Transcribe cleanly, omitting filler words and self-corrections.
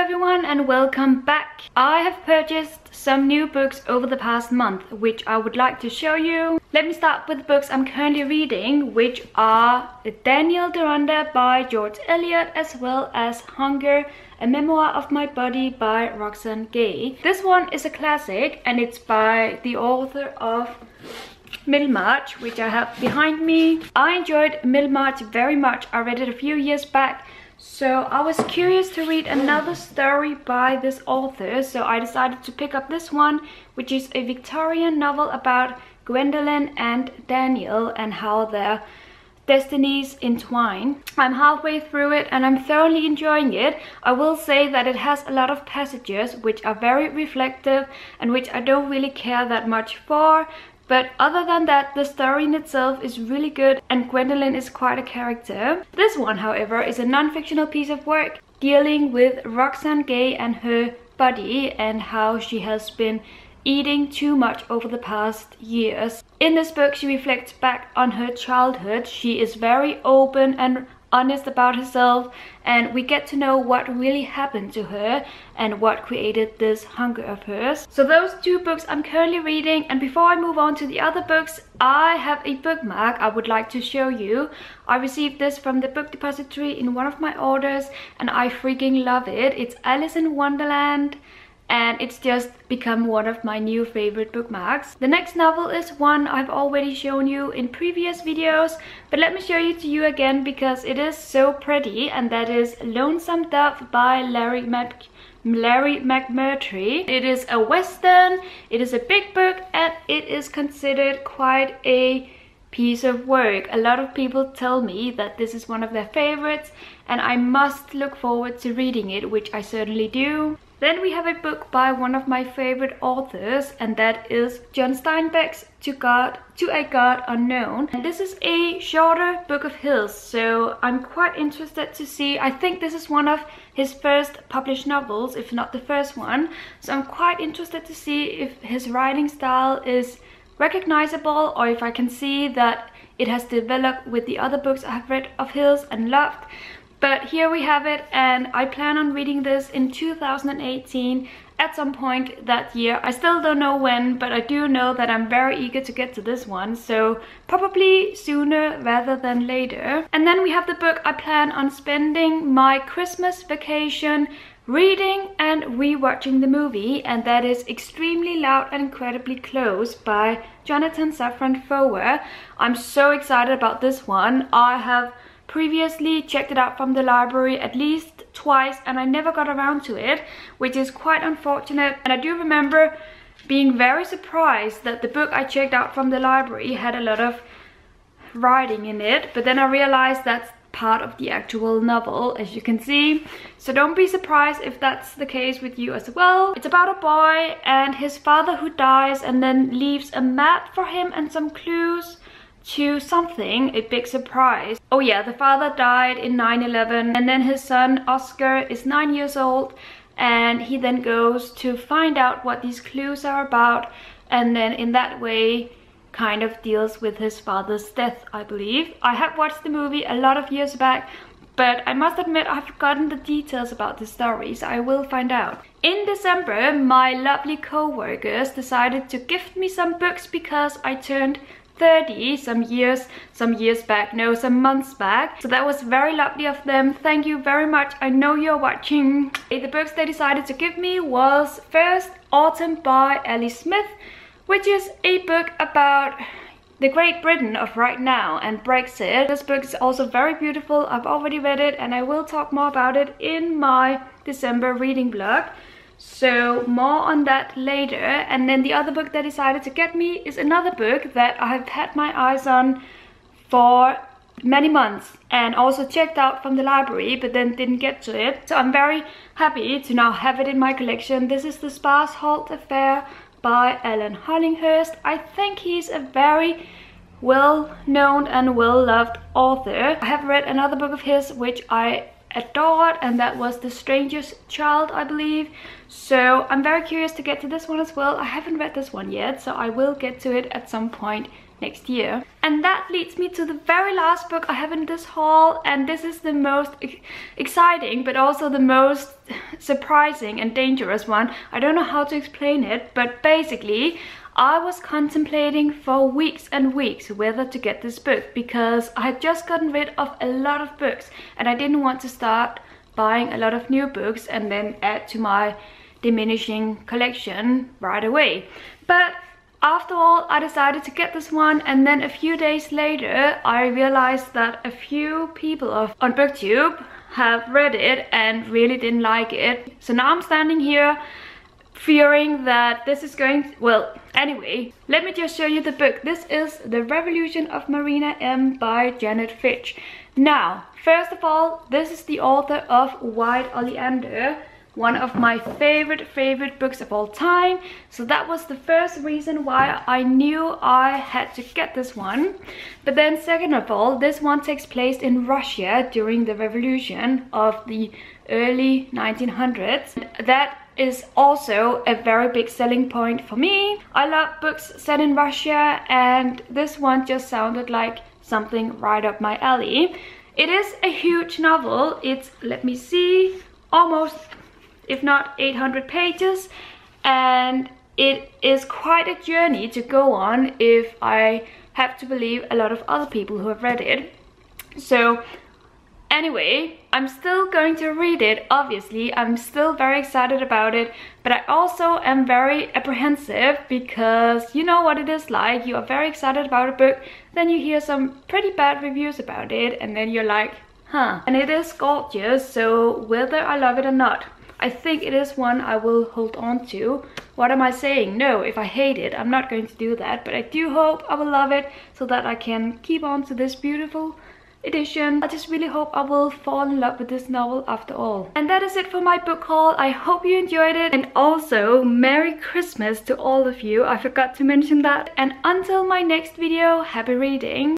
everyone and welcome back. I have purchased some new books over the past month, which I would like to show you. Let me start with the books I'm currently reading, which are Daniel Deronda by George Eliot, as well as Hunger, a Memoir of My Body by Roxane Gay. This one is a classic and it's by the author of Middlemarch, which I have behind me. I enjoyed Middlemarch very much. I read it a few years back. So I was curious to read another story by this author, so I decided to pick up this one, which is a Victorian novel about Gwendolyn and Daniel and how their destinies entwine. I'm halfway through it and I'm thoroughly enjoying it. I will say that it has a lot of passages which are very reflective and which I don't really care that much for. But other than that, the story in itself is really good and Gwendolyn is quite a character. This one, however, is a non-fictional piece of work dealing with Roxane Gay and her body and how she has been eating too much over the past years. In this book, she reflects back on her childhood. She is very open and honest about herself, and we get to know what really happened to her and what created this hunger of hers. So those two books I'm currently reading, and before I move on to the other books, I have a bookmark I would like to show you. I received this from the book depository in one of my orders and I freaking love it. It's Alice in Wonderland and it's just become one of my new favorite bookmarks. The next novel is one I've already shown you in previous videos, but let me show it to you again because it is so pretty, and that is Lonesome Dove by Larry McMurtry. It is a western, it is a big book, and it is considered quite a piece of work. A lot of people tell me that this is one of their favorites and I must look forward to reading it, which I certainly do. Then we have a book by one of my favorite authors, and that is John Steinbeck's To a God Unknown. And this is a shorter book of his, so I'm quite interested to see. I think this is one of his first published novels, if not the first one. So I'm quite interested to see if his writing style is recognizable or if I can see that it has developed with the other books I have read of his and loved. But here we have it, and I plan on reading this in 2018 at some point that year. I still don't know when, but I do know that I'm very eager to get to this one, so probably sooner rather than later. And then we have the book I plan on spending my Christmas vacation reading and rewatching the movie, and that is Extremely Loud and Incredibly Close by Jonathan Safran Foer. I'm so excited about this one. I have previously checked it out from the library at least twice and I never got around to it, which is quite unfortunate. And I do remember being very surprised that the book I checked out from the library had a lot of writing in it, but then I realized that's part of the actual novel, as you can see. So don't be surprised if that's the case with you as well. It's about a boy and his father who dies and then leaves a map for him and some clues to something, a big surprise. Oh yeah, the father died in 9/11 and then his son Oscar is 9 years old and he then goes to find out what these clues are about, and then in that way kind of deals with his father's death, I believe. I have watched the movie a lot of years back, but I must admit I've forgotten the details about the story, so I will find out. In December, my lovely co-workers decided to gift me some books because I turned 30 some months back. So that was very lovely of them. Thank you very much. I know you're watching. The books they decided to give me was first Autumn by Ellie Smith, which is a book about the Great Britain of right now and Brexit. This book is also very beautiful. I've already read it and I will talk more about it in my December reading vlog. So more on that later. And then the other book they decided to get me is another book that I have had my eyes on for many months and also checked out from the library but then didn't get to it. So I'm very happy to now have it in my collection. This is The Sparsholt Affair by Alan Hollinghurst. I think he's a very well-known and well-loved author. I have read another book of his which I adored, and that was The Stranger's Child, I believe. So I'm very curious to get to this one as well. I haven't read this one yet, so I will get to it at some point next year. And that leads me to the very last book I have in this haul, and this is the most exciting but also the most surprising and dangerous one. I don't know how to explain it, but basically I was contemplating for weeks and weeks whether to get this book, because I had just gotten rid of a lot of books and I didn't want to start buying a lot of new books and then add to my diminishing collection right away. But after all, I decided to get this one, and then a few days later I realized that a few people on BookTube have read it and really didn't like it. So now I'm standing here fearing that this is going to, well, anyway, let me just show you the book. This is The Revolution of Marina M by Janet Fitch. Now, first of all, this is the author of White Oleander, one of my favorite books of all time. So that was the first reason why I knew I had to get this one. But then second of all, this one takes place in Russia during the revolution of the early 1900s. That is also a very big selling point for me. I love books set in Russia, and this one just sounded like something right up my alley. It is a huge novel. It's, let me see, almost, if not 800 pages, and it is quite a journey to go on if I have to believe a lot of other people who have read it. So anyway, I'm still going to read it, obviously. I'm still very excited about it, but I also am very apprehensive, because you know what it is like. You are very excited about a book, then you hear some pretty bad reviews about it, and then you're like, huh. And it is gorgeous, so whether I love it or not, I think it is one I will hold on to. What am I saying? No, if I hate it, I'm not going to do that, but I do hope I will love it so that I can keep on to this beautiful edition. I just really hope I will fall in love with this novel after all. And that is it for my book haul. I hope you enjoyed it, and also Merry Christmas to all of you. I forgot to mention that. And until my next video, happy reading.